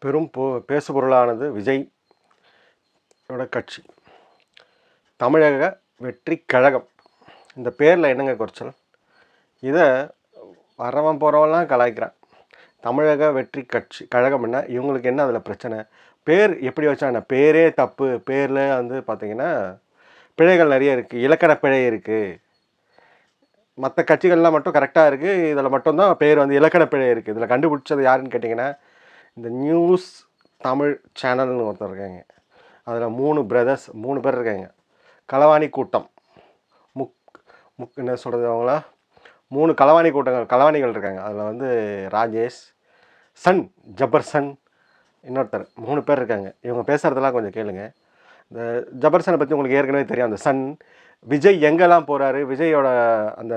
பெரும் பேசுபொருளானது விஜயோட கட்சி தமிழக வெற்றி கழகம். இந்த பேரில் என்னங்க குறைச்சல்? இதை வரவன் போகிறவெல்லாம் கலாய்க்கிறான். தமிழக வெற்றி கட்சி கழகம் என்ன, இவங்களுக்கு என்ன அதில் பிரச்சனை? பேர் எப்படி வச்சா என்ன? பேரே தப்பு. பேரில் வந்து பார்த்திங்கன்னா பிழைகள் நிறைய இருக்குது, இலக்கண பிழை இருக்குது. மற்ற கட்சிகள்லாம் மட்டும் கரெக்டாக இருக்குது, இதில் மட்டும்தான் பேர் வந்து இலக்கண பிழை இருக்குது. இதில் கண்டுபிடிச்சது யாருன்னு கேட்டிங்கன்னா இந்த நியூஸ் தமிழ் சேனல்னு ஒருத்தர் இருக்காங்க. அதில் 3 பிரதர்ஸ் 3 பேர் இருக்காங்க. களவாணி கூட்டம் என்ன சொல்கிறது, அவங்கள 3 களவாணிகள் இருக்காங்க. அதில் வந்து ராஜேஷ், சன் ஜபர்சன், இன்னொருத்தர் 3 பேர் இருக்காங்க. இவங்க பேசுகிறதெல்லாம் கொஞ்சம் கேளுங்க. இந்த ஜபர்சனை பற்றி உங்களுக்கு ஏற்கனவே தெரியும். அந்த சன் விஜய் எங்கெல்லாம் போகிறாரு, விஜயோட அந்த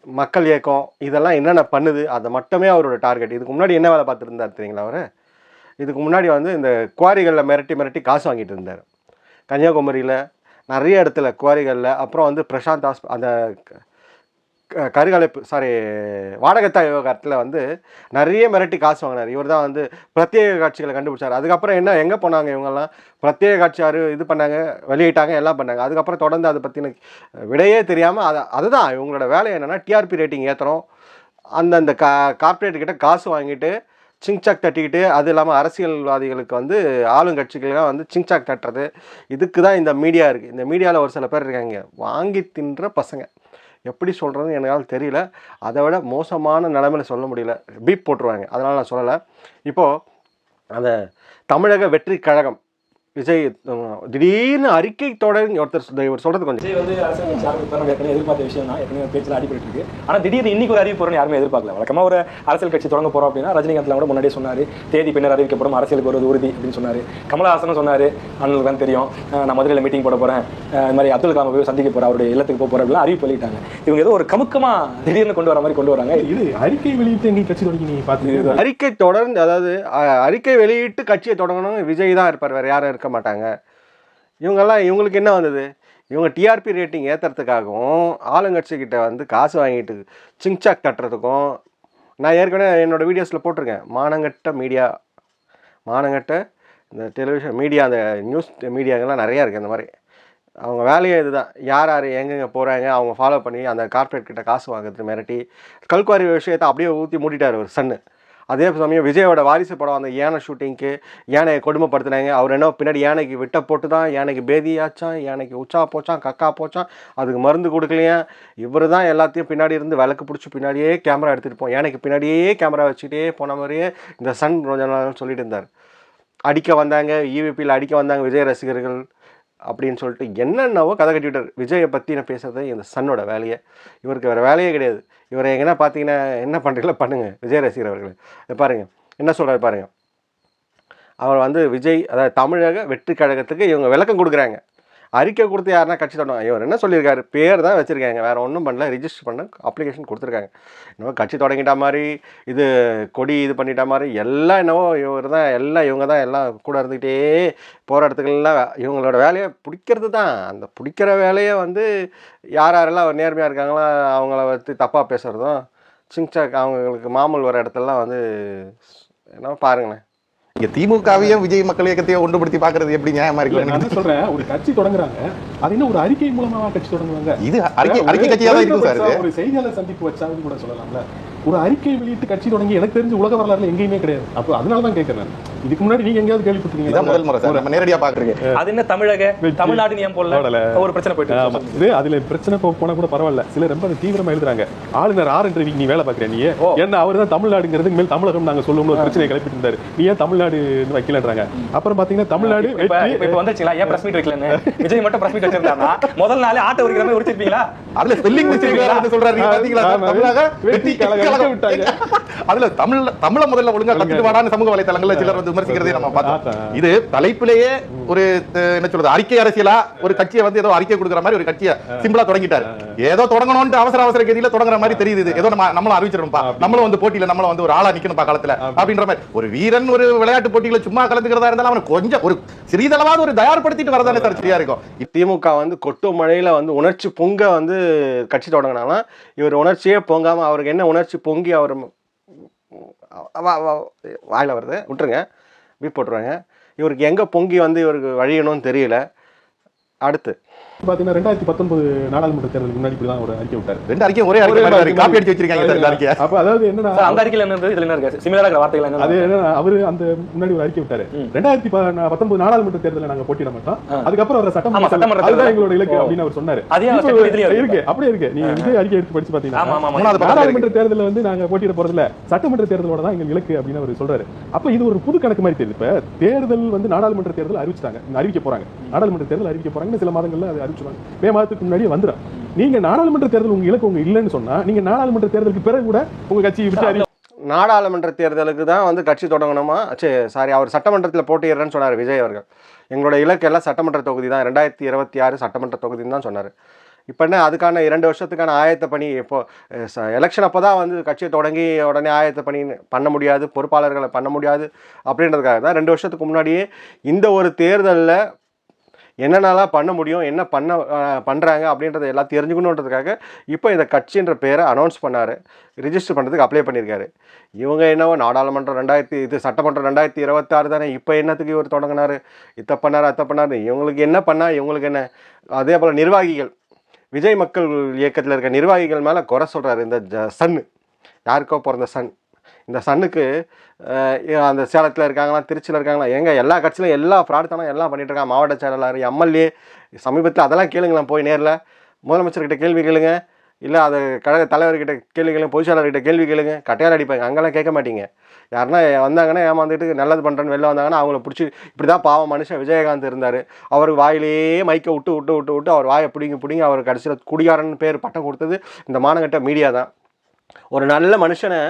மக்கள் இயக்கம் இதெல்லாம் என்னென்ன பண்ணுது, அதை மட்டுமே அவரோட டார்கெட். இதுக்கு முன்னாடி என்ன வேலை பார்த்துருந்தார் தெரியுங்களா? அவர் இதுக்கு முன்னாடி வந்து இந்த குவாரிகளில் மிரட்டி காசு வாங்கிட்டு இருந்தார். கன்னியாகுமரியில் நிறைய இடத்துல குவாரிகளில், அப்புறம் வந்து பிரசாந்த் அந்த கருகலைப்பு வாடகைத்தாய் விவகாரத்தில் வந்து நிறைய மிரட்டி காசு வாங்கினார். இவர் தான் வந்து பிரத்யேக காட்சிகளை கண்டுபிடிச்சார். அதுக்கப்புறம் என்ன எங்கே போனாங்க இவங்கெல்லாம்? பிரத்யேக காட்சியார் இது பண்ணாங்க, வெளியிட்டாங்க, எல்லாம் பண்ணாங்க. அதுக்கப்புறம் தொடர்ந்து அதை பற்றின விடையே தெரியாமல் அதுதான் இவங்களோட வேலை. என்னென்னா டிஆர்பி ரேட்டிங் ஏற்றுறோம், அந்தந்த கார்ப்பரேட்டுக்கிட்ட காசு வாங்கிட்டு சிங்சாக் தட்டிக்கிட்டு, அது இல்லாமல் அரசியல்வாதிகளுக்கு வந்து ஆளுங்கட்சிகள்லாம் வந்து சிங்சாக் தட்டுறது. இதுக்கு தான் இந்த மீடியா இருக்குது. இந்த மீடியாவில் ஒரு சில பேர் இருக்காங்க வாங்கி தின்ற பசங்க. எப்படி சொல்கிறதுன்னு என்னால் தெரியல. அதை விட மோசமான நிலைமையில் சொல்ல முடியல, பீப் போட்டுருவாங்க. அதனால் நான் சொல்லலை. இப்போது அந்த தமிழக வெற்றி கழகம் விஜய் திடீர்னு அறிக்கை தொடர் இவர் சொல்கிறது கொஞ்சம் விஜய் வந்து அரசியல் கட்சி ஆரம்பிப்பார் ஏற்கனவே எதிர்பார்த்த விஷயம் தான். ஏற்கனவே பேச்சில் அடிபட்டு இருக்கு. ஆனால் திடீர்னு இன்னைக்கு ஒரு அறிவிப்பு வரும்னு யாருமே எதிர்பார்க்கல. வழக்கமாக ஒரு அரசியல் கட்சி தொடங்க போகிறோம் அப்படின்னா ரஜினிகாந்த்லாம் கூட முன்னாடியே சொன்னார், தேதி பின்னர் அறிவிக்கப்படும், அரசியலுக்கு ஒரு உறுதி அப்படின்னு சொன்னார். கமலஹாசனும் சொன்னார், அண்ணனுக்கு தான் தெரியும், நான் மதுரையில் மீட்டிங் போட போகிறேன், இது மாதிரி அப்துல் கலாம் போய் சந்திக்க போகிறேன், அவருடைய இல்லத்துக்கு போக போகிறேன் அப்படிலாம் அறிவிப்பு வெளியிட்டாங்க. இவங்க ஏதோ ஒரு கமுக்கமாக திடீர்னு கொண்டு வர மாதிரி கொண்டு வராங்க. இது அறிக்கை வெளியிட்டு எங்கள் கட்சி தொடங்கி நீங்கள் பார்த்து அறிக்கை தொடர்ந்து, அதாவது அறிக்கை வெளியிட்டு கட்சியை தொடங்கணும் விஜய் தான் இருப்பார், வேறு யாரும் இருக்க மாட்டாங்க. இவங்களுக்கு என்ன வந்தது? இவங்க டிஆர்பி ரேட்டிங் ஏற்றுறதுக்காகவும் ஆளுங்கட்சிக்கிட்ட வந்து காசு வாங்கிட்டு சிங்சாக் தட்டுறதுக்கும். நான் ஏற்கனவே என்னோடய வீடியோஸில் போட்டிருக்கேன். மானங்கட்ட இந்த டெலிவிஷன் மீடியா, அந்த நியூஸ் மீடியாங்கெல்லாம் நிறையா இருக்குது. அந்த மாதிரி அவங்க வேலையே இதுதான். யார் எங்கெங்கே போகிறாங்க அவங்க ஃபாலோ பண்ணி அந்த கார்ப்பரேட் கிட்ட காசு வாங்குறது மிரட்டி கல்குவாரி விஷயத்தை அப்படியே ஊற்றி மூடிட்டார் ஒரு சன்னு. அதே சமயம் விஜயோட வாரிசு படம் அந்த யானை ஷூட்டிங்க்கு யானையை கொடுமைப்படுத்தினாங்க. அவர் என்ன பின்னாடி யானைக்கு விட்ட போட்டு தான் யானைக்கு பேதியாச்சான், யானைக்கு உச்சா போச்சான், கக்கா போச்சான், அதுக்கு மருந்து கொடுக்கலையா. இவர் தான் எல்லாத்தையும் பின்னாடி இருந்து விளக்கு பிடிச்சி பின்னாடியே கேமரா எடுத்துகிட்டு போவோம், யானைக்கு பின்னாடியே கேமரா வச்சுக்கிட்டே போன மாதிரியே இந்த சன் கொஞ்ச நாள் சொல்லிட்டு இருந்தார். அடிக்க வந்தாங்க, ஈவிபியில் அடிக்க வந்தாங்க விஜய் ரசிகர்கள் அப்படின்னு சொல்லிட்டு என்னென்னவோ கதை கட்டிவிட்டார். விஜயை பற்றி நான் பேசுகிறது இந்த சன்னோட வேலையை. இவருக்கு வேறு வேலையே கிடையாது. இவரை எங்கன்னா பார்த்தீங்கன்னா என்ன பண்ணுறீங்களோ பண்ணுங்கள். விஜய் ரசிகர் அவர்கள் பாருங்கள் என்ன சொல்கிறாரு பாருங்கள். அவர் வந்து விஜய், அதாவது தமிழக வெற்றி கழகத்துக்கு இவங்க விளக்கம் கொடுக்குறாங்க. அறிக்கை கொடுத்து யாருன்னா கட்சி தொடங்க. இவர் என்ன சொல்லியிருக்காரு, பேர் தான் வச்சுருக்காங்க, வேறு ஒன்றும் பண்ணல, ரிஜிஸ்டர் பண்ண அப்ளிகேஷன் கொடுத்துருக்காங்க. என்னவோ கட்சி தொடங்கிட்டா மாதிரி, இது கொடி இது பண்ணிட்டா மாதிரி எல்லாம் என்னவோ இவங்க தான் எல்லாம் கூட இருந்துக்கிட்டே போகிற இடத்துக்கெல்லாம் இவங்களோட வேலையை பிடிக்கிறது தான். அந்த பிடிக்கிற வேலையை வந்து யாரெல்லாம் நேர்மையாக இருக்காங்களோ அவங்கள வந்து தப்பாக பேசுகிறதும், சிங்சாக் அவங்களுக்கு மாமூல் வர இடத்துலலாம் வந்து என்னவோ பாருங்களேன். இங்க திமுகவையும் விஜய் மக்கள் இயக்கத்தையும் ஒன்றுபடுத்தி பாக்குறது எப்படி நியாயமா இருக்கு? நான் சொல்றேன், ஒரு கட்சி தொடங்குறாங்க, அது என்ன ஒரு அறிக்கை மூலமா கட்சி தொடங்குவாங்க? இது அறிக்கை கட்சியா தான் இருக்கும் சார். ஒரு செய்தியாளர் சந்திப்பு வச்சாலும் கூட சொல்லலாம்ல. ஒரு அறிக்கை வெளியிட்டு கட்சி தொடங்கி எனக்கு தெரிஞ்சு உலக வரலாறுல எங்கேயுமே கிடையாது. அப்போ அதனால தான் கேட்கறேன். இதுக்கு முன்னாடி நீங்க எங்கேயாவது கேள்விப்பட்டிருக்கீங்களா? முதல் முறை சார் நம்ம நேரடியா பாக்குறீங்க. அது என்ன தமிழ்நாடு நியம் போடல ஒரு பிரச்சனை போயிட்டு இது அதுல பிரச்சனை போனா கூட பரவாயில்ல. சில ரொம்ப தீவிரமா எழுதுறாங்க. ஆளுநர் ஆர் என்ற நீ வேலை பாக்குற நீ என்ன அவர் தான் தமிழ்நாடுங்கிறது மேல் தமிழகம் நாங்க சொல்லுவோம் ஒரு பிரச்சனை கிளப்பிட்டு இருந்தாரு. நீ ஏன் தமிழ்நாடு வைக்கலன்றாங்க. அப்புறம் பாத்தீங்கன்னா தமிழ்நாடு இப்ப வந்துச்சுங்களா? ஏன் பிரஸ் மீட் வைக்கலன்னு விஜய் மட்டும் பிரஸ் மீட் வச்சிருந்தாருன்னா முதல் நாளே ஆட்டோ உரிக்கிற மாதிரி உரிச்சிருப்பீங்களா? அதுல ஸ்பெல்லிங் மிஸ்டேக் சொல்றாரு பாத்தீங்களா? தமிழக வெற்றி கழகம் விட்டாங்க. அதுல தமிழ முதல்ல ஒழுங்கா கத்துட்டு வாடான்னு சமூக வலைதளங்கள்ல சிலர் வந்து விமர்சிக்கிறதே நம்ம பார்த்தோம். இது தலைப்பிலேயே ஒரு என்ன சொல்றது அறிக்கை அரசியலா ஒரு கட்சியை வந்து ஏதோ அறிக்கை கொடுக்குற மாதிரி ஒரு கட்சியை சிம்பிளா தொடங்கிட்டாரு. ஏதோ தொடங்கணும்னு அவசர கதியில தொடங்குற மாதிரி தெரியுது. ஏதோ நம்மளும் அறிவிச்சிருப்பா, நம்மளும் வந்து போட்டியில நம்மளும் வந்து ஒரு ஆளா நிக்கணும் காலத்துல அப்படின்ற மாதிரி. ஒரு வீரன் ஒரு விளையாட்டு போட்டியில சும்மா கலந்துக்கிறதா இருந்தாலும் அவன் கொஞ்சம் ஒரு சிறிதளவாவது ஒரு தயார்படுத்திட்டு வரதானே சார் சரியா இருக்கும். திமுக வந்து கொட்டு மழையில வந்து உணர்ச்சி பொங்க வந்து கட்சி தொடங்கினாலும் இவர் உணர்ச்சியே பொங்காம அவருக்கு என்ன உணர்ச்சி பொங்கி அவர் வாயில் வருது விட்டுருங்க, பீப் போட்டுருவாங்க. இவருக்கு எங்கே பொங்கி வந்து இவருக்கு வழியணும்னு தெரியல. அடுத்து பாத்தீங்கன்னா 2019 நாடாளுமன்ற தேர்தலுக்கு முன்னாடி இப்படி தான் ஒரு அறிக்கை விட்டாரு. 2 அறிக்கை ஒரே அறிக்கை காப்பி அடிச்சு வச்சிருக்காங்க சார் இந்த அறிக்கை. அப்ப அதாவது என்னன்னா அந்த அறிக்கையில என்ன இருந்தது, இதுல என்ன இருக்கு சிமிலரா இருக்கிற வார்த்தைகள் என்ன? அது என்னன்னா அவரு அந்த முன்னாடி ஒரு அறிக்கை விட்டாரு. 2019 நாடாளுமன்ற தேர்தலில் நாங்க போட்டியிட மாட்டோம், அதுக்கப்புறம் அவர் சட்டமன்ற அதுதான் எங்களோட இலக்கு அப்படின்னு அவர் சொன்னாரு. இருக்கு அப்படியே இருக்கு. நீங்க விஜய் அறிக்கை எடுத்து படிச்சு பாத்தீங்கன்னா நாடாளுமன்ற தேர்தலில் வந்து நாங்க போட்டியிட போறதில்ல, சட்டமன்ற தேர்தலோட தான் எங்க இலக்கு அப்படின்னு அவர் சொல்றாரு. அப்ப இது ஒரு புது கணக்கு மாதிரி தெரியுது. இப்ப தேர்தல் வந்து நாடாளுமன்ற தேர்தல் அறிவிக்க போறாங்க, நாடாளுமன்ற தேர்தல் அறிவிக்க போறாங்க, சில மாதங்கள்ல அது அறிவிச்சுவாங்க. மே மாதத்துக்கு முன்னாடி வந்துடும். நீங்க நாடாளுமன்ற தேர்தல் உங்க இலக்கு உங்க இல்லைன்னு சொன்னா நீங்க நாடாளுமன்ற தேர்தலுக்கு பிறகு கூட உங்க கட்சி விட்டு நாடாளுமன்ற தேர்தலுக்கு தான் வந்து கட்சி தொடங்கணுமா? சாரி, அவர் சட்டமன்றத்தில் போட்டியிடுறேன்னு சொன்னார் விஜய் அவர்கள். எங்களோட இலக்கு எல்லாம் சட்டமன்ற தொகுதி தான், 2026 சட்டமன்ற தொகுதின்னு தான் சொன்னார். இப்போ என்ன அதுக்கான 2 வருஷத்துக்கான ஆயத்த பணி இப்போ எலெக்ஷன் அப்போ தான் வந்து கட்சியை தொடங்கி உடனே ஆயத்த பணி பண்ண முடியாது, பொறுப்பாளர்களை பண்ண முடியாது அப்படின்றதுக்காக தான் 2 வருஷத்துக்கு முன்னாடியே இந்த ஒரு தேர்தலில் என்னென்னலாம் பண்ண முடியும், என்ன பண்ணுறாங்க அப்படின்றத எல்லாம் தெரிஞ்சுக்கணுன்றதுக்காக இப்போ இந்த கட்சின்ற பேரை அனௌன்ஸ் பண்ணார், ரிஜிஸ்டர் பண்ணுறதுக்கு அப்ளை பண்ணியிருக்காரு. இவங்க என்னவோ நாடாளுமன்றம் இது சட்டமன்றம் 2026 தானே, இப்போ என்னத்துக்கு இவர் தொடங்கினார், இதை பண்ணார் அதை பண்ணார், இவங்களுக்கு என்ன பண்ணால் இவங்களுக்கு என்ன? அதே போல் நிர்வாகிகள், விஜய் மக்கள் இயக்கத்தில் இருக்க நிர்வாகிகள் மேலே குறை சொல்கிறாரு. இந்த சன்னு யாருக்கோ பிறந்த சன், இந்த சன்னுக்கு அந்த சேலத்தில் இருக்காங்களா, திருச்சியில் இருக்காங்களா, எல்லா கட்சியிலும் எல்லா ஃப்ராடு தானே எல்லாம் பண்ணிட்டு இருக்காங்க. மாவட்ட செயலாளர், எம்எல்ஏ, சமீபத்தில் அதெல்லாம் கேளுங்களேன், போய் நேரில் முதலமைச்சர்கிட்ட கேள்வி கேளுங்க, இல்லை அது கழக தலைவர்கிட்ட கேள்வி கேளுங்க, பொதுச்செயலாளர்கிட்ட கேள்வி கேளுங்க, கட்டையால் அடிப்பாங்க. அங்கெல்லாம் கேட்க மாட்டீங்க. யாருன்னா வந்தாங்கன்னா ஏமாந்துட்டு நல்லது பண்ணுறேன்னு வெளில வந்தாங்கன்னா அவங்கள பிடிச்சி இப்படி தான் பாவம் மனுஷன் விஜயகாந்த் இருந்தார், அவர் வாயிலேயே மைக்கை விட்டு அவர் வாயை பிடிங்கி அவர் கடைசியில் குடிகாரன்னு பேர் பட்டம் கொடுத்தது இந்த மானங்கட்ட மீடியா தான். ஒரு நல்ல மனுஷனை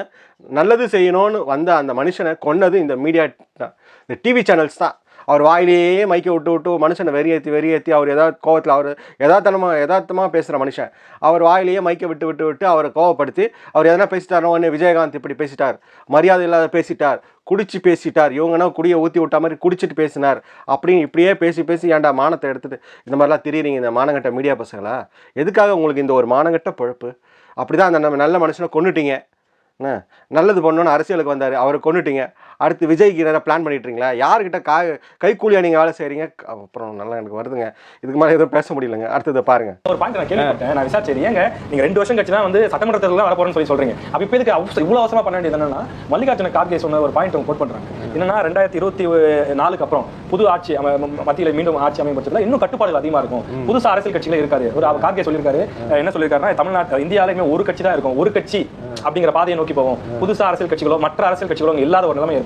நல்லது செய்யணும்னு வந்த அந்த மனுஷனை கொன்னது இந்த மீடியா தான், இந்த டிவி சேனல்ஸ் தான். அவர் வாயிலேயே மைக்கை விட்டு மனுஷனை வெறியேற்றி அவர் ஏதாவது கோவத்தில் அவர் யதார்த்தமாக பேசுகிற மனுஷன், அவர் வாயிலேயே மைக்கை விட்டு அவரை கோவப்படுத்தி அவர் எதனா பேசிட்டாரோ உடனே விஜயகாந்த் இப்படி பேசிட்டார், மரியாதை இல்லாத பேசிட்டார், குடிச்சு பேசிட்டார், இவங்கன்னா குடியை ஊற்றி விட்ட மாதிரி குடிச்சிட்டு பேசினார் அப்படின்னு இப்படியே பேசி ஏன்டா மானத்தை எடுத்துகிட்டு இந்த மாதிரிலாம் திரியிறீங்க இந்த மானங்கட்ட மீடியா பசங்களா? எதுக்காக உங்களுக்கு இந்த ஒரு மானங்கட்ட பொழப்பு? அப்படி தான் அந்த நல்ல மனுஷனை கொண்டுட்டீங்க. நல்லது பண்ணணும்னு அரசியலுக்கு வந்தார், அவரை கொண்டுட்டீங்க. அடுத்து விஜய்க்கு என்ன பிளான் பண்ணிட்டுருங்களா? யார்கிட்ட கைக்கூலியாக நீங்கள் வேலை செய்கிறீங்க? அப்புறம் நல்லா எனக்கு வருதுங்க, இதுக்கு மேலே எதுவும் பேச முடியலங்க. அடுத்தது பாருங்க. ஒரு பாயிண்ட் நான் கேள்விப்பட்டேன், நான் விசாரிச்சேன். ஏங்க நீங்கள் 2 வருஷம் கட்சி தான் வந்து சட்டமன்ற தேர்தல் வர போகிறேன்னு சொல்கிறீங்க, அப்போ இப்போ இதுக்கு இவ்வளோ அவசரமாக பண்ண வேண்டியது என்னன்னா, மல்லிகார்ஜுன கார்கே சொன்ன ஒரு பாயிண்ட் அவங்க கோட் பண்ணுறாங்க. என்னன்னா 2024 அப்புறம் புது ஆட்சி மத்தியில் மீண்டும் ஆட்சி அமையும் பட்சத்தில் இன்னும் கட்டுப்பாடுகள் அதிகமாக இருக்கும், புதுசாக அரசியல் கட்சிகளே இருக்காது. ஒரு கார்கே சொல்லியிருக்காரு, என்ன சொல்லியிருக்காருன்னா, தமிழ்நாட்டு இந்தியாவிலுமே ஒரு கட்சி தான் இருக்கும், ஒரு கட்சி அப்படிங்கிற பாதையை நோக்கி போவோம், புதுசா அரசியல் கட்சிகளோ மற்ற அரசியல் கட்சிகளோ இல்லாத ஒரு நிலைமை ஏற்படும்.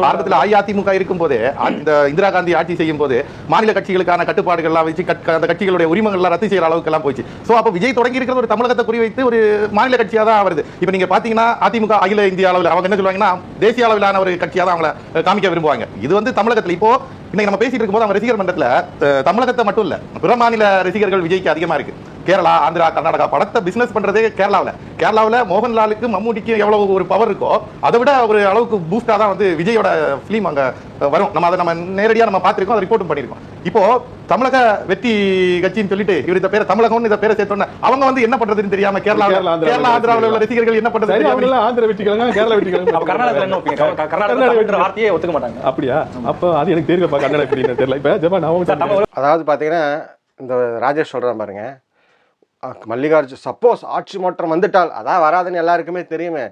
ஆரம்பத்தில் அஇஅதிமுக இருக்கும் போதே இந்த இந்திரா காந்தி ஆட்சி செய்யும் போது மாநில கட்சிகளுக்கான கட்டுப்பாடுகள்லாம் வச்சு அந்த கட்சிகளுடைய உரிமைகள்லாம் ரத்து செய்யற அளவுக்கு எல்லாம் போச்சு. சோ அப்ப விஜய் தொடங்கி இருக்கிறது ஒரு தமிழகத்தை குறிவைத்து ஒரு மாநில கட்சியா தான் வருது. இப்ப நீங்க பாத்தீங்கன்னா அதிமுக அகில இந்திய அளவில் அவங்க என்ன சொல்லுவாங்கன்னா தேசிய அளவிலான ஒரு கட்சியா தான் அவங்களை காமிக்க விரும்புவாங்க. இது வந்து தமிழகத்தில் இப்போ இன்னைக்கு நம்ம பேசிட்டு இருக்கும்போது அவங்க ரசிகர் மன்றத்தில் தமிழகத்தை மட்டும் இல்ல பிற மாநில ரசிகர்கள் விஜய்க்கு அதிகமா இருக்கு. கேரளா, ஆந்திரா, கர்நாடகா படத்தை பிசினஸ் பண்றதே கேரளாவில் மோகன்லாலுக்கு மம்மூட்டிக்கு எவ்வளவு ஒரு பவர் இருக்கோ அதை விட ஒரு அளவுக்கு பூஸ்டா தான் வந்து விஜயோட பிலிம் அங்க வரும். நம்ம அதை நேரடியா நம்ம பார்த்திருக்கோம், அதை ரிப்போர்ட்டும் பண்ணிருக்கோம். இப்போ தமிழக வெற்றி கட்சின்னு சொல்லிட்டு இவர் இந்த பேரை தமிழகம்னு இந்த பேரை சேர்த்தோன்னு அவங்க வந்து என்ன பண்றதுன்னு தெரியாம கேரளா ஆந்திராவில் உள்ள ரசிகர்கள் என்ன பண்றது, ஆந்திர வெற்றிகளும் கேரளா வெற்றிகளும் கர்நாடகா வார்த்தையே ஒத்துக்க மாட்டாங்க. அப்படியா? அப்போ அது எனக்கு தெரியல, கன்னட எப்படின்னு தெரியல. இப்ப அதாவது பாத்தீங்கன்னா இந்த ராஜேஷ் சொல்றான் பாருங்க, மல்லிகார்ஜுன் சப்போஸ் ஆட்சி மாற்றம் வந்துட்டால், அதான் வராதுன்னு எல்லாருக்குமே தெரியுமே,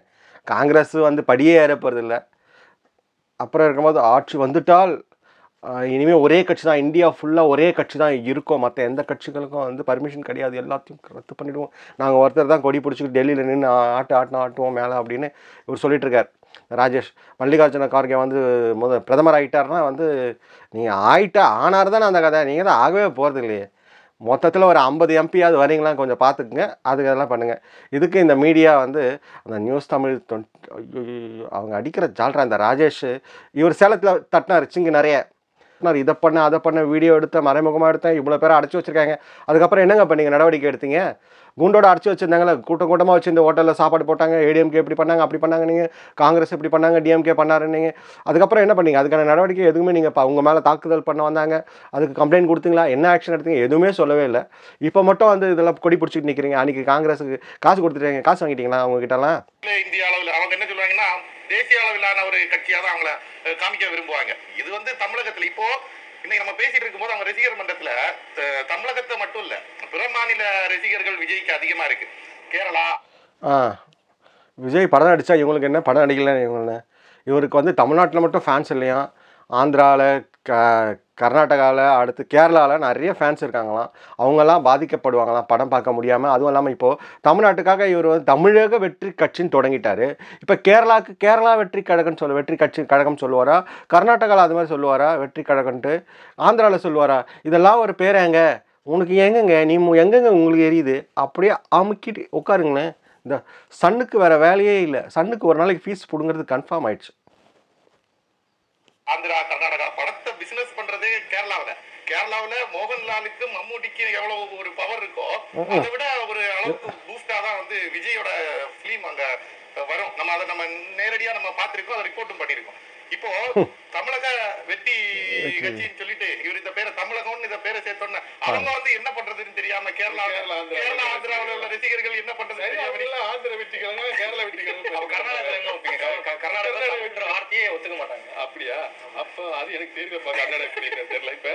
காங்கிரஸ் வந்து படியே ஏறப்போறது இல்லை. அப்புறம் இருக்கும்போது ஆட்சி வந்துட்டால் இனிமேல் ஒரே கட்சி தான், இந்தியா ஃபுல்லாக ஒரே கட்சி தான் இருக்கும், மற்ற எந்த கட்சிகளுக்கும் வந்து பர்மிஷன் கிடையாது, எல்லாத்தையும் ரத்து பண்ணிவிடுவோம், நாங்கள் ஒருத்தர் தான் கொடி பிடிச்சிட்டு டெல்லியில் நின்று ஆட்டுவோம் மேலே அப்படின்னு இவர் சொல்லிட்டு இருக்கார் ராஜேஷ். மல்லிகார்ஜுன கார்கே வந்து பிரதமர் ஆகிட்டார்னா வந்து நீங்கள் ஆனார் தானே அந்த கதை, நீங்கள் தான் ஆகவே போகிறது இல்லையே. மொத்தத்தில் ஒரு 50 எம்பியாவது வரீங்களாம் கொஞ்சம் பார்த்துக்குங்க, அதுக்கு அதெல்லாம் பண்ணுங்கள். இதுக்கு இந்த மீடியா வந்து அந்த நியூஸ் தமிழ் அவங்க அடிக்கிற ஜால்ரா இந்த ராஜேஷ், இவர் சேலத்தில் தட்டினார் சிங்கு நிறைய, இதை பண்ண அதை பண்ண வீடியோ எடுத்தேன், மறைமுகமாக எடுத்தேன், இவ்வளோ பேரை அடைச்சி வச்சுருக்காங்க, அதுக்கப்புறம் என்னங்க பண்ணீங்க, நடவடிக்கை எடுத்தீங்க? குண்டோட அடிச்சு வச்சிருந்தாங்களே, கூட்டம் கூட்டமாக வச்சு இந்த ஹோட்டலில் சாப்பாடு போட்டாங்க, ஏடிஎம்கே இப்படி பண்ணாங்க அப்படி பண்ணாங்க, நீங்கள் காங்கிரஸ் இப்படி பண்ணாங்க, டிஎம்கே பண்ணாருன்னீங்க. அதுக்கப்புறம் என்ன பண்ணீங்க? அதுக்கான நடவடிக்கை எதுவுமே நீங்கள் உங்கள் மேலே தாக்குதல் பண்ண வந்தாங்க, அதுக்கு கம்ப்ளைண்ட் கொடுத்தீங்களா? என்ன ஆக்ஷன் எடுத்தீங்க? எதுவுமே சொல்லவே இல்லை. இப்போ மட்டும் வந்து இதெல்லாம் கொடி பிடிச்சிட்டு நிற்கிறீங்க. அன்றைக்கி காங்கிரஸுக்கு காசு கொடுத்துட்டீங்க, காசு வாங்கிட்டீங்களா அவங்ககிட்டலாம்? இந்திய அளவில் அவங்க என்ன சொல்லுவாங்கன்னா தேசிய அளவிலான ஒரு கட்சியாக தான் அவங்கள காமிக்க விரும்புவாங்க. இது வந்து தமிழகத்தில் இப்போ இன்னைக்கு நம்ம பேசிட்டு இருக்கும்போது அவங்க ரசிகர் மன்றத்துல தமிழகத்தை மட்டும் இல்ல பிற மாநில ரசிகர்கள் விஜய்க்கு அதிகமா இருக்கு. கேரளா விஜய் படம் நடித்தா இவங்களுக்கு என்ன, படம் நடிக்கல இவங்க இவருக்கு வந்து தமிழ்நாட்டில் மட்டும் ஃபேன்ஸ் இல்லையா, ஆந்திராவில், கர்நாடகாவில், அடுத்து கேரளாவில் நிறைய ஃபேன்ஸ் இருக்காங்களாம். அவங்கெல்லாம் பாதிக்கப்படுவாங்களாம் படம் பார்க்க முடியாமல். அதுவும் இல்லாமல் இப்போது தமிழ்நாட்டுக்காக இவர் வந்து தமிழக வெற்றி கட்சின்னு தொடங்கிட்டார். இப்போ கேரளாவுக்கு கேரளா வெற்றி கழகம்னு வெற்றி கழகம் சொல்லுவாரா, கர்நாடகாவில் அது மாதிரி சொல்லுவாரா வெற்றி கழகன்ட்டு, ஆந்திராவில் சொல்லுவாரா? இதெல்லாம் ஒரு பேரேங்க. உனக்கு எங்கெங்க எங்கெங்க உங்களுக்கு எரியுது? அப்படியே அமுக்கிட்டு உட்காருங்களேன். இந்த சன்னுக்கு வேறு வேலையே இல்லை. சன்னுக்கு ஒரு நாளைக்கு ஃபீஸ் பிடுங்கிறது கன்ஃபார்ம் ஆயிடுச்சு. ஆந்திரா, கர்நாடகா படத்தை பிசினஸ் பண்றதே கேரளாவுல மோகன்லாலுக்கு மம்மூட்டிக்கு எவ்வளவு ஒரு பவர் இருக்கோ அதை விட ஒரு அளவுக்கு பூஸ்டா தான் வந்து விஜயோட பிலிம் அங்க வரும். நம்ம நேரடியா நம்ம பார்த்திருக்கோம், அதை ரிப்போர்ட்டும் பண்ணிருக்கோம். இப்போ தமிழக வெற்றி கட்சின்னு சொல்லிட்டு இவர் இந்த பேரை தமிழகம்னு இந்த பேரை சேர்த்தோன்னு அவங்க வந்து என்ன பண்றதுன்னு தெரியாம கேரளா ஆந்திராவில் உள்ள ரசிகர்கள் என்ன பண்றது ஆந்திர வெற்றி கழகம் கேரளா வெற்றி கழகம் கர்நாடகா வார்த்தையே ஒத்துக்க மாட்டாங்க. அப்படியா? அப்போ அது எனக்கு தெரியல, தெரியல. இப்ப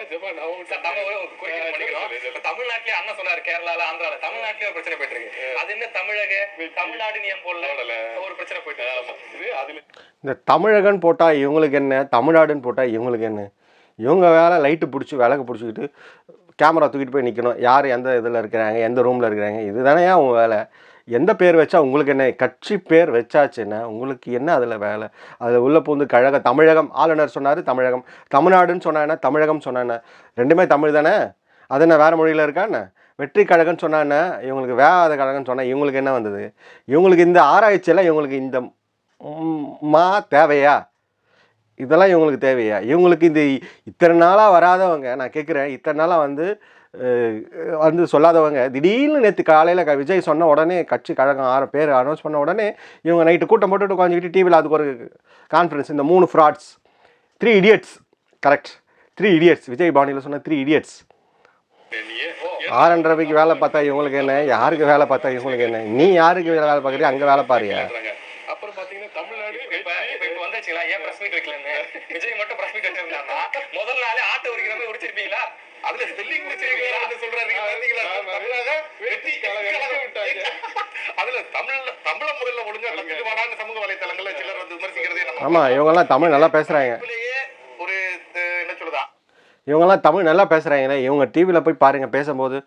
தமிழ்நாட்டிலே அண்ணன் சொன்னாரு கேரளால ஆந்திரால, தமிழ்நாட்டிலே ஒரு பிரச்சனை போயிட்டு இருக்கு. அது என்ன தமிழ்நாடு நியம் போடல ஒரு பிரச்சனை போயிட்டு அதுல இந்த தமிழகன் போட்டால் இவங்களுக்கு என்ன, தமிழ்நாடுன்னு போட்டால் இவங்களுக்கு என்ன? இவங்க வேலை லைட்டு பிடிச்சி விளக்கு பிடிச்சிக்கிட்டு கேமரா தூக்கிட்டு போய் நிற்கணும். யார் எந்த இதில் இருக்கிறாங்க, எந்த ரூமில் இருக்கிறாங்க, இதுதானே அவங்க வேலை. எந்த பேர் வச்சா உங்களுக்கு என்ன? கட்சி பேர் வச்சாச்சுன்னா உங்களுக்கு என்ன அதில் வேலை? அதில் உள்ள பூந்து தமிழகம் ஆளுநர் சொன்னார், தமிழகம், தமிழ்நாடுன்னு சொன்னா தமிழகம் சொன்னா ரெண்டுமே தமிழ் தானே. அது என்ன வேறு மொழியில் இருக்கான்னு? வெற்றி கழகம்னு சொன்னான்னா இவங்களுக்கு வேகாத கழகம்னு சொன்னால் இவங்களுக்கு என்ன வந்தது? இவங்களுக்கு இந்த ஆராய்ச்சியெல்லாம் இவங்களுக்கு இந்த தேவையா? இதெல்லாம் இவங்களுக்கு தேவையா? இவங்களுக்கு இந்த இத்தனை நாளாக வராதவங்க, நான் கேட்குறேன், இத்தனை நாளாக வந்து சொல்லாதவங்க திடீர்னு நேற்று காலையில் விஜய் சொன்ன உடனே கட்சி கழகம் பேர் அனௌன்ஸ் பண்ண உடனே இவங்க நைட்டு கூட்டம் போட்டுட்டு உட்காந்துக்கிட்டு டிவியில் அதுக்கு ஒரு கான்ஃபரன்ஸ். இந்த 3 frauds, 3 idiots, correct, 3 idiots. Vijay பாணியில் சொன்ன 3 இடியட்ஸ். 6:30 ரூபாய்க்கு வேலை பார்த்தா இவங்களுக்கு என்ன, யாருக்கு வேலை பார்த்தா இவங்களுக்கு என்ன? நீ யாருக்கு வேலை பார்க்குறியா அங்கே வேலை பாருயா. அப்புறம் பாத்தீங்கன்னா தமிழ்நாடு இப்ப வந்துச்சுங்களா, ஏன் பிரஸ் மீட் வைக்கலன்னு விஜய் மட்டும் பிரஸ் மீட் வச்சிருந்தாங்கன்னா முதல் நாளே ஆட்டை உரிக்கிற மாதிரி உரிச்சிருப்பீங்களா? அதுல ஸ்பெல்லிங் மிஸ்டேக் சொல்றாரு பாத்தீங்களா? தமிழக வெற்றி விட்டாங்க. அதுல தமிழ முறையில ஒழுங்கா கத்துட்டு வாடான்னு சமூக வலைத்தளங்கள்ல சிலர் வந்து விமர்சிக்கிறதே நம்ம. ஆமா, இவங்கெல்லாம் தமிழ் நல்லா பேசுறாங்க. ஒரு என்ன சொல்லுதா, இவங்கெல்லாம் தமிழ் நல்லா பேசுகிறாங்களே. இவங்க டிவியில் போய் பாருங்கள், பேசும்போது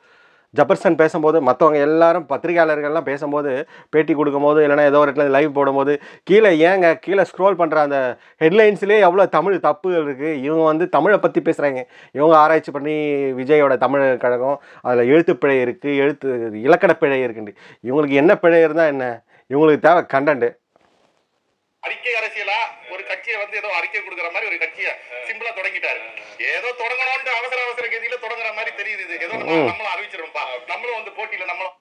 ஜபர்சன் பேசும்போது, மற்றவங்க எல்லாரும் பத்திரிகையாளர்கள்லாம் பேசும்போது, பேட்டி கொடுக்கும்போது, இல்லைனா ஏதோ ஒரு இடத்துல லைவ் போடும்போது கீழே ஸ்க்ரோல் பண்ணுற அந்த ஹெட்லைன்ஸ்லேயே எவ்வளோ தமிழ் தப்புகள் இருக்குது. இவங்க வந்து தமிழை பற்றி பேசுகிறாங்க. இவங்க ஆராய்ச்சி பண்ணி விஜயோட தமிழ் கழகம் அதில் எழுத்துப்பிழை இருக்குது, இலக்கண பிழை இருக்குண்டு. இவங்களுக்கு என்ன பிழை இருந்தால் என்ன? இவங்களுக்கு தேவை கண்டென்ட். அறிக்கை அரசியலா ஒரு கட்சியை வந்து ஏதோ அறிக்கை கொடுக்குற மாதிரி ஒரு கட்சியை சிம்பிளா தொடங்கிட்டாரு. ஏதோ தொடங்கணும்னு அவசர கதியில தொடங்குற மாதிரி தெரியுது. இது ஏதோ நம்மளும் அறிவிச்சிருப்பா, நம்மளும் வந்து போட்டியில நம்மளும்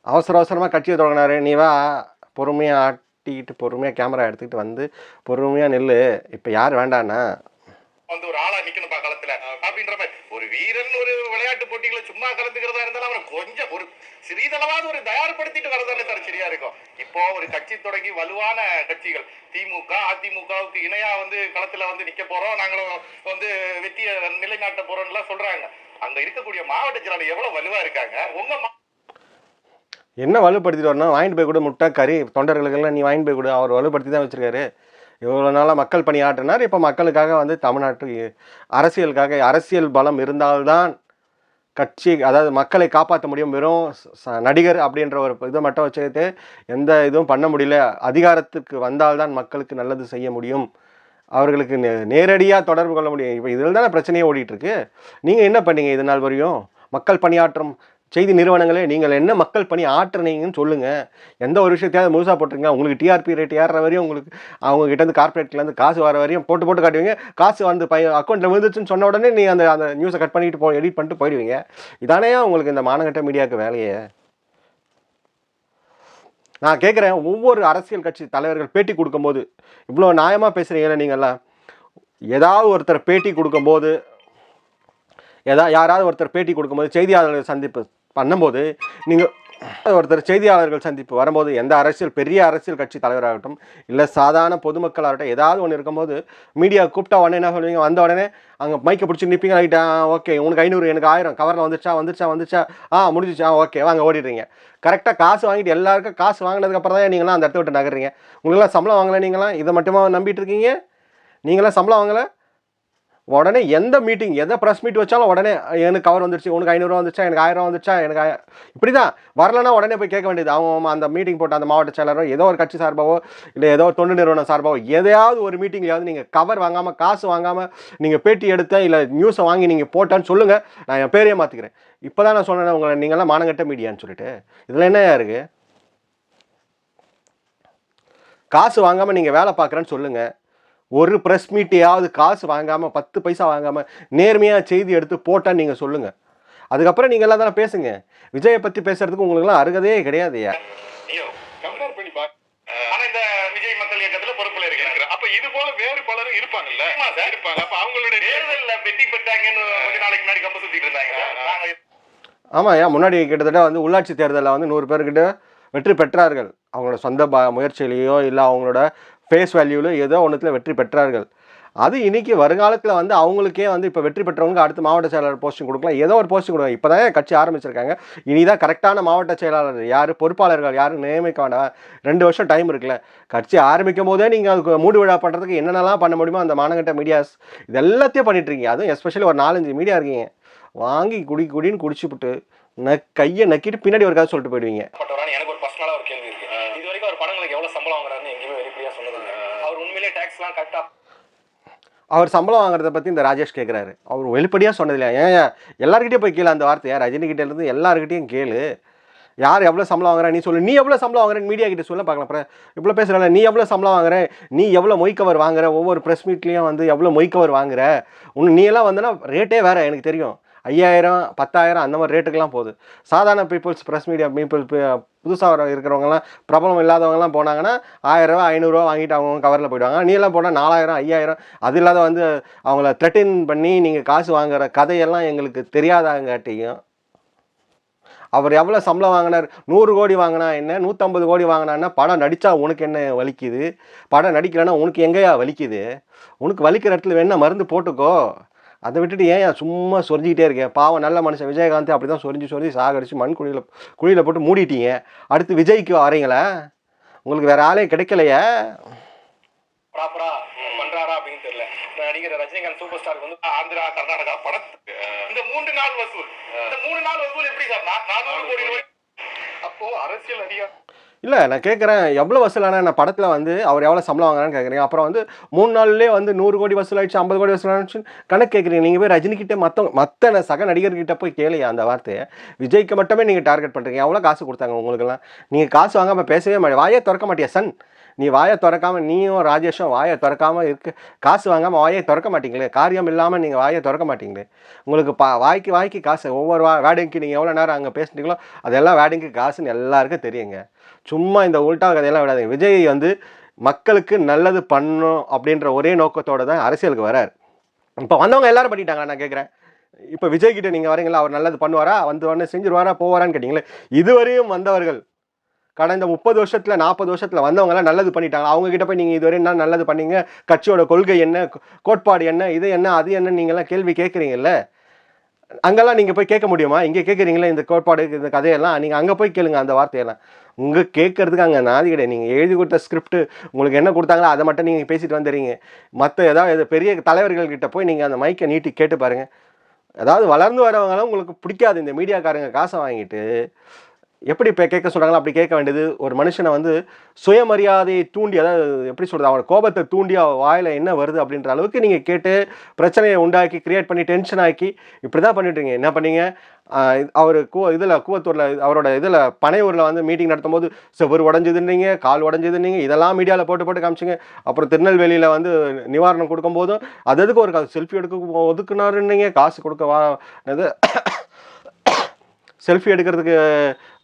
அவசரமாக கட்சியை தொடங்கினாரு. நீ வா, பொறுமையாக ஆட்டிக்கிட்டு பொறுமையாக கேமரா எடுத்துக்கிட்டு வந்து பொறுமையாக நில்லு. இப்போ யார் வேண்டான்னா வந்து ஒரு ஆளா நிக்கணும்பா களத்துல அப்படின்ற மாதிரி ஒரு வீரன் ஒரு விளையாட்டு போட்டிகளை சும்மா கலந்துக்கிறதா இருந்தாலும் அவன் கொஞ்சம் ஒரு சிறிதளவாவது ஒரு தயார்படுத்திட்டு வரதானே சார் சரியா இருக்கும். இப்போ ஒரு கட்சி தொடங்கி வலுவான கட்சிகள் திமுக, அதிமுகவுக்கு இணையா வந்து களத்துல வந்து நிக்க போறோம், நாங்களும் வந்து வெற்றியை நிலைநாட்ட போறோம்லாம் சொல்றாங்க. அங்க இருக்கக்கூடிய மாவட்ட செயலாளர் எவ்வளவு வலுவா இருக்காங்க. உங்க என்ன வலுப்படுத்திட்டு வரணும்? வாங்கிட்டு போய் கூட முட்டை கறி தொண்டர்களுக்கெல்லாம் நீ வாங்கிட்டு போய் கூட. அவர் வலுப்படுத்தி தான் வச்சிருக்காரு. இவ்வளோ நாளாக மக்கள் பணி ஆற்றினார். இப்போ மக்களுக்காக வந்து தமிழ்நாட்டு அரசியலுக்காக, அரசியல் பலம் இருந்தால்தான் கட்சி, அதாவது மக்களை காப்பாற்ற முடியும். வெறும் நடிகர் அப்படின்ற ஒரு இதை மட்டும் வச்சுக்கிட்டு எந்த இதுவும் பண்ண முடியல. அதிகாரத்துக்கு வந்தால்தான் மக்களுக்கு நல்லது செய்ய முடியும், அவர்களுக்கு நேரடியாக தொடர்பு கொள்ள முடியும். இப்போ இதில் தானே பிரச்சனையே ஓடிட்டுருக்கு. நீங்கள் என்ன பண்ணீங்க இது நாள் வரையும்? மக்கள் பணியாற்றும் செய்தி நிறுவனங்களே நீங்கள் என்ன மக்கள் பணி ஆற்றுனீங்கன்னு சொல்லுங்கள். எந்த ஒரு விஷயத்தையாவது முழுசாக போட்டுருங்க. உங்களுக்கு டிஆர்பி ரேட் ஏறுற வரையும், உங்களுக்கு அவங்ககிட்டேருந்து கார்பரேட்லேருந்து காசு வர வரையும் போட்டு காட்டுவீங்க. காசு வந்து அக்கௌண்ட்டில் விழுந்துச்சுன்னு சொன்ன உடனே நீ அந்த நியூஸை கட் பண்ணிட்டு எடிட் பண்ணிட்டு போயிடுவீங்க. இதானே உங்களுக்கு இந்த மானகட்ட மீடியாவுக்கு வேலையே. நான் கேட்குறேன், ஒவ்வொரு அரசியல் கட்சி தலைவர்கள் பேட்டி கொடுக்கும்போது இவ்வளோ நியாயமாக பேசுகிறீங்களே நீங்கள்லாம், ஏதாவது ஒருத்தர் பேட்டி கொடுக்கும்போது, யாராவது ஒருத்தர் பேட்டி கொடுக்கும்போது, செய்தியாளர்கள் சந்திப்பு பண்ணும்போது, நீங்கள் ஒருத்தர் செய்தியாளர்கள் சந்திப்பு வரும்போது, எந்த பெரிய அரசியல் கட்சி தலைவராகட்டும் இல்லை சாதாரண பொதுமக்களாகட்டும், ஏதாவது ஒன்று இருக்கும்போது மீடியா கூப்பிட்டா உடனே என்ன சொல்லுவீங்க? வந்த உடனே அங்கே மைக்கை பிடிச்சி நிற்பீங்க. ரைட்டா, ஓகே, உனக்கு 500 எனக்கு 1000 கவரில் வந்துச்சா முடிஞ்சிச்சா, ஓகே வாங்க ஓடிடுறீங்க. கரெக்டாக காசு வாங்கிட்டு எல்லாருக்கும் காசு வாங்கினதுக்கப்புறம் தான் நீங்களாம் அந்த இடத்த விட்டு நகர்றீங்க. உங்களுக்குலாம் சம்பளம் வாங்கலை, நீங்களாம் இதை மட்டுமா நம்பிட்டு இருக்கீங்க? நீங்களாம் சம்பளம் வாங்கலை, உடனே எந்த மீட்டிங் எதை ப்ரெஸ் மீட் வச்சாலும் உடனே எனக்கு கவர் வந்துருச்சு, உனக்கு 500 வந்துச்சா, எனக்கு 1000 வந்துச்சா, எனக்கு இப்படி தான் வரலன்னா உடனே போய் கேட்க வேண்டியது. அவங்க அந்த மீட்டிங் போட்ட அந்த மாவட்ட செயலரோ ஏதோ ஒரு கட்சி சார்பாவோ இல்லை ஏதோ ஒரு தொண்டு நிறுவனம் சார்பாவோ எதையாவது ஒரு மீட்டிங்லையாவது நீங்கள் கவர் வாங்காமல் காசு வாங்காமல் நீங்கள் பேட்டி எடுத்த இல்லை நியூஸை வாங்கி நீங்கள் போட்டான்னு சொல்லுங்கள், நான் என் பேரையே மாற்றிக்கிறேன். இப்போ தான் நான் சொன்னேன் உங்களை நீங்களாம் மானங்கட்ட மீடியான்னு சொல்லிட்டு. இதில் என்ன இருக்குது? காசு வாங்காமல் நீங்கள் வேலை பார்க்குறேன்னு சொல்லுங்கள். ஒரு ப்ரெஸ் மீட்டையாவது காசு வாங்காமல் 10 பைசா வாங்காமல் நேர்மையாக செய்தி எடுத்து போட்டான்னு நீங்கள் சொல்லுங்கள். அதுக்கப்புறம் நீங்கள் எல்லாம் தானே பேசுங்க. விஜயை பற்றி பேசுறதுக்கு உங்களுக்குலாம் அருகதையே கிடையாதுயா. கம்பேர் பண்ணி பாக்க. ஆனா இந்த விஜய் மக்கள் இயக்கத்துல பொறுப்புல இருக்கிறாங்க. அப்ப இது போல வேறு பலரும் இருப்பாங்கல்ல? இருப்பாங்க. அப்ப அவங்களுடைய தேர்தல்ல வெற்றி பெற்றாங்கன்னு கொஞ்ச நாளைக்கு முன்னாடி கம்ப சுத்திட்டு இருந்தாங்க. ஆமாம், ஏன் முன்னாடி கிட்டத்தட்ட வந்து உள்ளாட்சி தேர்தலில் வந்து 100 பேர்கிட்ட வெற்றி பெற்றார்கள். அவங்களோட சொந்த முயற்சியிலையோ இல்லை அவங்களோட ஃபேஸ் வேல்யூவில் ஏதோ ஒன்றுத்தில் வெற்றி பெற்றார்கள். அது இன்றைக்கி வருங்காலத்தில் வந்து அவங்களுக்கே வந்து இப்போ வெற்றி பெற்றவங்க அடுத்து மாவட்ட செயலாளர் போஸ்டிங் கொடுக்கலாம், ஏதோ ஒரு போஸ்டிங் கொடுக்கலாம். இப்போ தான் கட்சி ஆரம்பிச்சிருக்காங்க. இனிதான் கரெக்டான மாவட்ட செயலாளர் யார், பொறுப்பாளர்கள் யாரும் நியமிக்க வேண்டாம். 2 வருஷம் டைம் இருக்குல்ல. கட்சி ஆரம்பிக்கும் போதே நீங்கள் அதுக்கு மூடு விழா பண்ணுறதுக்கு என்னென்னலாம் பண்ண முடியுமோ அந்த மானங்கட்ட மீடியாஸ் இது எல்லாத்தையும் பண்ணிட்டுருக்கீங்க. அதுவும் எஸ்பெஷலி ஒரு 4-5 மீடியா இருக்கீங்க. வாங்கி குடின்னு குடிச்சுவிட்டு கையை நக்கிட்டு பின்னாடி ஒரு கதை சொல்லிட்டு போயிடுவீங்க. எனக்கு ஒரு பர்சனலாக ஒரு கேள்வி இருக்கு. இது வரைக்கும் அவர் படங்களுக்கு எவ்வளோ சம்பளம் வாங்குறாருன்னு எங்கேயுமே வெளிப்படையாக சொன்னதில்லை. அவர் உண்மையிலேயே டேக்ஸ்லாம் கரெக்டாக அவர் சம்பளம் வாங்குறத பற்றி இந்த ராஜேஷ் கேட்குறாரு. அவர் வெளிப்படையாக சொன்னதில்லையா? ஏன் எல்லாருக்கிட்டே போய் கேளு அந்த வார்த்தையா? ரஜினிகிட்டேருந்து எல்லாருக்கிட்டையும் கேளு. யார் எவ்வளோ சம்பளம் வாங்குறா நீ சொல்லு. நீ எவ்வளோ சம்பளம் வாங்குறேன்னு மீடியா கிட்ட சொல்ல பார்க்கலாம். அப்புறம் இவ்வளோ பேசுகிறல, நீ எவ்வளோ சம்பளம் வாங்குற, நீ எவ்வளோ மொய்க்கவர் வாங்குற, ஒவ்வொரு ப்ரெஸ் மீட்லேயும் வந்து எவ்வளோ மொய்க்கவர் வாங்குற, நீ எல்லாம் வந்தனா ரேட்டே வேறு எனக்கு தெரியும். 5000 10,000 அந்த மாதிரி ரேட்டுக்கெல்லாம் போகுது. சாதாரண பீப்புள்ஸ் ப்ரெஸ் மீடியா புதுசாக இருக்கிறவங்கலாம் பிரபலம் இல்லாதவங்கலாம் போனாங்கன்னா 1000 ரூபா 500 ரூபா வாங்கிட்டு அவங்க கவரில் போயிடுவாங்க. நீ எல்லாம் போனால் 4000 5000 அது இல்லாத வந்து அவங்கள த்ரெட்டின் பண்ணி நீங்கள் காசு வாங்குற கதையெல்லாம் எங்களுக்கு தெரியாதாங்காட்டியும் அவர் எவ்வளோ சம்பளம் வாங்கினார், 100 கோடி வாங்கினா என்ன, 150 கோடி வாங்கினா படம் நடித்தா உனக்கு என்ன வலிக்குது, படம் நடிக்கலைன்னா உனக்கு எங்கேயா வலிக்குது, உனக்கு வலிக்கிற இடத்துல வேணா மருந்து போட்டுக்கோ. அதை விட்டுட்டு ஏன் சும்மா சொரிஞ்சிக்கிட்டே இருக்கேன். பாவம் நல்ல மனுஷன் விஜயகாந்த் அப்படி தான் சொரிஞ்சு சாகடிச்சு குழியில் போட்டு மூடிட்டீங்க. அடுத்து விஜய்க்கு வரீங்களா? உங்களுக்கு வேறு ஆளே கிடைக்கலையே. ப்ராப்பரா பண்றாரா அப்படின்னு தெரியல. நடிகர் ரஜினிகாந்த் சூப்பர் ஸ்டார் வந்து ஆந்திரா கர்நாடகா படத்துக்கு இந்த 3 நாள் வசூல், இந்த 3 நாள் வசூல் எப்படி சார் 400 கோடி ரூபாய்? அப்போ அரசியல் அதிகாரம் இல்லை, நான் கேட்குறேன் எவ்வளோ வசூலான நான் படத்தில் வந்து அவர் எவ்வளோ சம்பளம் வாங்குறான்னு கேட்குறீங்க. அப்புறம் வந்து 3 நாள்லேயே வந்து 100 கோடி வசூலாயிடுச்சு 50 கோடி வசூலாயிடுச்சு கணக்கு கேட்குறீங்க. நீங்கள் போய் ரஜினிகிட்ட மற்ற சக நடிகர்கிட்ட போய் கேளையா அந்த வார்த்தையை? விஜய்க்கு மட்டுமே நீங்கள் டார்கெட் பண்ணுறீங்க. எவ்வளோ காசு கொடுத்தாங்க உங்களுக்கெல்லாம்? நீங்கள் காசு வாங்காமல் பேசவே மாட்டேன், வாயே திறக்க மாட்டியா சன்? நீ வாயை திறக்காமல், நீயும் ராஜேஷும் வாயை திறக்காமல் இருக்கு, காசு வாங்காமல் வாயை திறக்க மாட்டீங்களே, காரியம் இல்லாமல் நீங்கள் வாயை திறக்க மாட்டீங்களே. உங்களுக்கு வாய்க்கு காசு. ஒவ்வொரு வேடிங்க்கு நீங்கள் எவ்வளோ நேரம் அங்கே பேசுனீங்களோ அதெல்லாம் வேடிங்க்கு காசுன்னு எல்லாருக்கும் தெரியுங்க. சும்மா இந்த உள்டா கதையெல்லாம் விடாதீங்க. விஜய் வந்து மக்களுக்கு நல்லது பண்ணணும் அப்படின்ற ஒரே நோக்கத்தோடு தான் அரசியலுக்கு வரார். இப்போ வந்தவங்க எல்லாரும் பண்ணிட்டாங்களா நான் கேட்குறேன். இப்போ விஜய்கிட்ட நீங்கள் வரீங்களா, அவர் நல்லது பண்ணுவாரா, வந்து உடனே செஞ்சுருவாரா போவாரான்னு கேட்டிங்களே. இதுவரையும் வந்தவர்கள் கடந்த 30 வருஷத்தில் 40 வருஷத்தில் வந்தவங்களாம் நல்லது பண்ணிட்டாங்க. அவங்ககிட்ட போய் நீங்கள் இதுவரை என்ன நல்லது பண்ணீங்க, கட்சியோட கொள்கை என்ன, கோட்பாடு என்ன, இது என்ன அது என்ன நீங்கள்லாம் கேள்வி கேட்குறீங்கல்ல. அங்கெல்லாம் நீங்கள் போய் கேட்க முடியுமா? இங்கே கேட்குறீங்களே இந்த கோட்பாடு இந்த கதையெல்லாம், நீங்கள் அங்கே போய் கேளுங்க அந்த வார்த்தையெல்லாம். உங்கள் கேட்கறதுக்கு அங்கே நாதி கிடையாது. நீங்கள் எழுதி கொடுத்த ஸ்கிரிப்ட் உங்களுக்கு என்ன கொடுத்தாங்களோ அதை மட்டும் நீங்கள் பேசிட்டு வந்துடுறீங்க. மற்ற ஏதாவது பெரிய தலைவர்கள்கிட்ட போய் நீங்கள் அந்த மைக்கை நீட்டி கேட்டு பாருங்கள். அதாவது வளர்ந்து வரவங்களாம் உங்களுக்கு பிடிக்காது. இந்த மீடியாக்காரங்க காசை வாங்கிட்டு எப்படி இப்போ கேட்க சொல்கிறாங்களோ அப்படி கேட்க வேண்டியது. ஒரு மனுஷனை வந்து சுயமரியாதையை தூண்டி, அதாவது எப்படி சொல்கிறது, அவனோட கோபத்தை தூண்டி அவன் வாயில் என்ன வருது அப்படின்ற அளவுக்கு நீங்கள் கேட்டு பிரச்சனையை உண்டாக்கி கிரியேட் பண்ணி டென்ஷன் ஆக்கி இப்படி தான் பண்ணிட்டுருங்க. என்ன பண்ணீங்க, அவர் கூவத்தூரில் அவரோட இதில் பனையூரில் வந்து மீட்டிங் நடத்தும் போது செவ்வறு உடஞ்சிதுன்னீங்க, கால் உடஞ்சிதுன்னீங்க, இதெல்லாம் மீடியாவில் போட்டு காமிச்சிங்க. அப்புறம் திருநெல்வேலியில் வந்து நிவாரணம் கொடுக்கும்போதும் அதுக்கு ஒரு செல்ஃபி எடுக்க ஒதுக்குனாருன்னீங்க, காசு கொடுக்க இது செல்ஃபி எடுக்கிறதுக்கு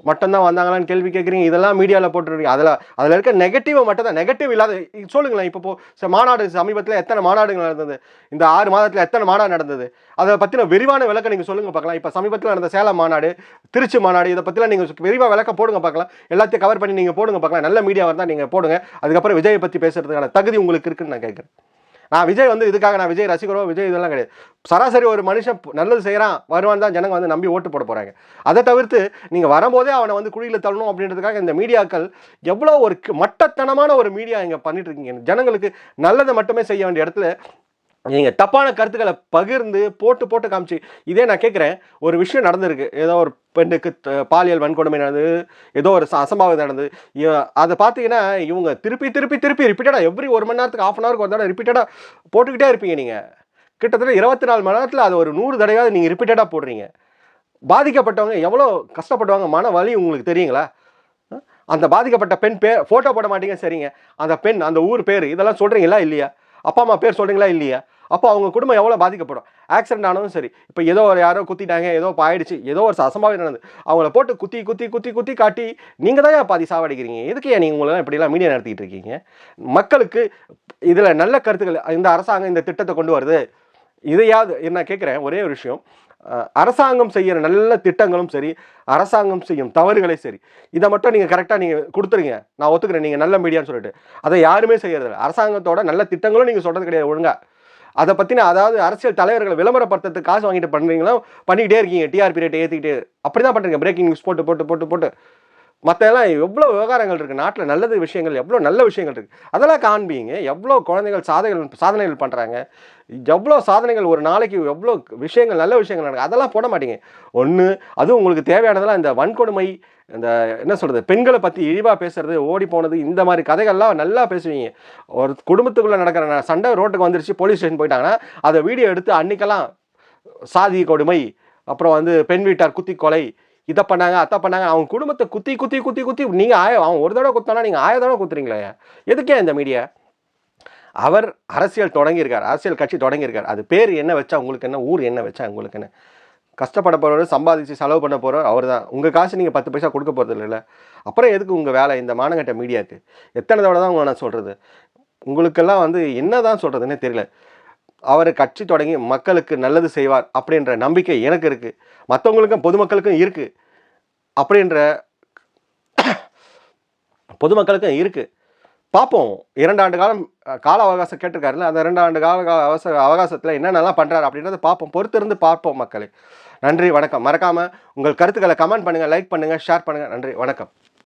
மட்டும்தான் வந்தாங்களான்னு கேள்வி கேட்குறீங்க. இதெல்லாம் மீடியாவில் போட்டுருக்கீங்க. அதில் இருக்க நெகட்டிவை மட்டும் தான், நெகட்டிவ் இல்லாத சொல்லுங்களேன். இப்போ மாநாடு சமீபத்தில் எத்தனை மாநாடுகள் நடந்தது, இந்த 6 மாதத்தில் எத்தனை மாநாடு நடந்தது, அதை பற்றின விரிவான விளக்கம் நீங்கள் சொல்லுங்கள் பார்க்கலாம். இப்போ சமீபத்தில் நடந்த சேலம் மாநாடு, திருச்சி மாநாடு, இதை பற்றிலாம் நீங்கள் விரிவாக விளக்கம் போடுங்க பார்க்கலாம். எல்லாத்தையும் கவர் பண்ணி நீங்கள் போடுங்க பார்க்கலாம். நல்ல மீடியாவாக இருந்தால் நீங்கள் போடுங்க. அதுக்கப்புறம் விஜயை பற்றி பேசுறதுக்கான தகுதி உங்களுக்கு இருக்குன்னு நான் கேட்குறேன். நான் விஜய் வந்து இதுக்காக நான் விஜய் ரசிகரோ விஜய் இதெல்லாம் கிடையாது. சராசரி ஒரு மனுஷன் நல்லது செய்கிறான் வருவான் தான் ஜனங்க வந்து நம்பி ஓட்டு போட போகிறாங்க. அதை தவிர்த்து நீங்கள் வரும்போதே அவனை வந்து குழியில் தள்ளணும் அப்படின்றதுக்காக இந்த மீடியாக்கள் எவ்வளோ ஒரு மட்டத்தனமான ஒரு மீடியா இங்கே பண்ணிட்டு இருக்கீங்க. ஜனங்களுக்கு நல்லதை மட்டுமே செய்ய வேண்டிய இடத்துல நீங்கள் தப்பான கருத்துக்களை பகிர்ந்து போட்டு காமிச்சு. இதே நான் கேட்குறேன், ஒரு விஷயம் நடந்திருக்கு, ஏதோ ஒரு பெண்ணுக்கு பாலியல் வன்கொடுமை நடந்தது, ஏதோ ஒரு அசம்பாவிதம் நடந்தது. அதை பார்த்தீங்கன்னா இவங்க திருப்பி ரிப்பீட்டடாக எவ்ரி 1 மணி நேரத்துக்கு 1/2 hour ஒரு தடவை ரிப்பீட்டடாக போட்டுக்கிட்டே இருப்பீங்க. நீங்கள் கிட்டத்தட்ட 24 மணி நேரத்தில் அது ஒரு 100 தடவையாவது நீங்கள் ரிப்பீட்டடாக போடுறீங்க. பாதிக்கப்பட்டவங்க எவ்வளோ கஷ்டப்படுவாங்க, மன வலி உங்களுக்கு தெரியுங்களா? அந்த பாதிக்கப்பட்ட பெண் பேர் ஃபோட்டோ போட மாட்டீங்க, சரிங்க. அந்த பெண், அந்த ஊர் பேர், இதெல்லாம் சொல்கிறீங்களா இல்லையா? அப்பா அம்மா பேர் சொல்கிறீங்களா இல்லையா? அப்போ அவங்க குடும்பம் எவ்வளோ பாதிக்கப்படும். ஆக்சிடென்ட் ஆனதும் சரி, இப்போ ஏதோ ஒரு யாரோ குத்திட்டாங்க, ஏதோ ஆயிடுச்சு, ஏதோ ஒரு அசம்பாவிதம் நடந்தது, அவங்கள போட்டு குத்தி காட்டி நீங்கள் தான் பாதி சாவடிக்கிறீங்க. எதுக்கு நீங்கள் உங்களெல்லாம் இப்படிலாம் மீடியா நடத்திக்கிட்டு இருக்கீங்க? மக்களுக்கு இதில் நல்ல கருத்துக்கள் இந்த அரசாங்கம் இந்த திட்டத்தை கொண்டு வருது, இதையாவது என்ன கேட்குறேன். ஒரே ஒரு விஷயம், அரசாங்கம் செய்கிற நல்ல திட்டங்களும் சரி, அரசாங்கம் செய்யும் தவறுகளே சரி, இதை மட்டும் நீங்கள் கரெக்டாக நீங்கள் கொடுத்துருங்க. நான் ஒத்துக்கிறேன் நீங்கள் நல்ல மீடியான்னு சொல்லிட்டு. அதை யாருமே செய்யறதில்லை. அரசாங்கத்தோட நல்ல திட்டங்களும் நீங்கள் சொல்கிறது கிடையாது ஒழுங்கா. அதை பற்றின அதாவது அரசியல் தலைவர்களை விளம்பரப்படுத்துறதுக்கு காசு வாங்கிட்டு பண்ணுறீங்களா, பண்ணிக்கிட்டே இருக்கீங்க. டிஆர்பி ரேட்டை ஏற்றிக்கிட்டே அப்படி தான் பண்ணுறீங்க. பிரேக்கிங் நியூஸ் போட்டு மற்ற எல்லாம் எவ்வளோ விவகாரங்கள் இருக்குது நாட்டில், நல்லது விஷயங்கள் எவ்வளோ நல்ல விஷயங்கள் இருக்குது, அதெல்லாம் காண்பீங்க. எவ்வளோ குழந்தைகள் சாதனைகள் பண்ணுறாங்க, எவ்வளோ சாதனைகள் ஒரு நாளைக்கு, எவ்வளோ விஷயங்கள் நல்ல விஷயங்கள் நடக்குது, அதெல்லாம் போட மாட்டீங்க. ஒன்று அதுவும் உங்களுக்கு தேவையானதெல்லாம் இந்த வன்கொடுமை, இந்த என்ன சொல்கிறது, பெண்களை பற்றி இழிவாக பேசுறது, ஓடி போனது, இந்த மாதிரி கதைகள்லாம் நல்லா பேசுவீங்க. ஒரு குடும்பத்துக்குள்ளே நடக்கிற சண்டை ரோட்டுக்கு வந்துருச்சு, போலீஸ் ஸ்டேஷன் போயிட்டாங்கன்னா அதை வீடியோ எடுத்து அன்றைக்கெல்லாம் சாதி கொடுமை, அப்புறம் வந்து பெண் வீட்டார் குத்தி கொலை, இதை பண்ணாங்க அதை பண்ணாங்க, அவங்க குடும்பத்தை குத்தி நீங்கள் அவன் ஒரு தடவை குத்தானா நீங்கள் 1000 தடவை குத்துறீங்களே. எதுக்கே இந்த மீடியா? அவர் அரசியல் தொடங்கியிருக்கார், அரசியல் கட்சி தொடங்கியிருக்கார். அது பேர் என்ன வச்சா உங்களுக்கு என்ன, ஊர் என்ன வச்சா உங்களுக்கு என்ன? கஷ்டப்பட போகிறவர், சம்பாதிச்சு செலவு பண்ண போகிறவர் அவர் தான். உங்கள் காசு நீங்கள் 10 பைசா கொடுக்க போகிறது இல்லை. அப்புறம் எதுக்கு உங்கள் வேலை இந்த மானங்கட்ட மீடியாவுக்கு? எத்தனை தடவை தான் உங்களை நான் சொல்கிறது? உங்களுக்கெல்லாம் வந்து என்ன தான் சொல்கிறதுன்னே தெரியல. அவர் கட்சி தொடங்கி மக்களுக்கு நல்லது செய்வார் அப்படின்ற நம்பிக்கை எனக்கு இருக்குது, மற்றவங்களுக்கும் பொதுமக்களுக்கும் இருக்குது, அப்படின்ற பொதுமக்களுக்கும் இருக்குது. பார்ப்போம். 2 ஆண்டு காலம் கால அவகாசம் கேட்டிருக்காருல்ல, அந்த 2 ஆண்டு கால அவகாசத்தில் என்னென்னலாம் பண்ணுறாரு அப்படின்றத பார்ப்போம். பொறுத்திருந்து பார்ப்போம் மக்களே. நன்றி, வணக்கம். மறக்காமல் உங்கள் கருத்துக்களை கமெண்ட் பண்ணுங்கள், லைக் பண்ணுங்கள், ஷேர் பண்ணுங்கள். நன்றி, வணக்கம்.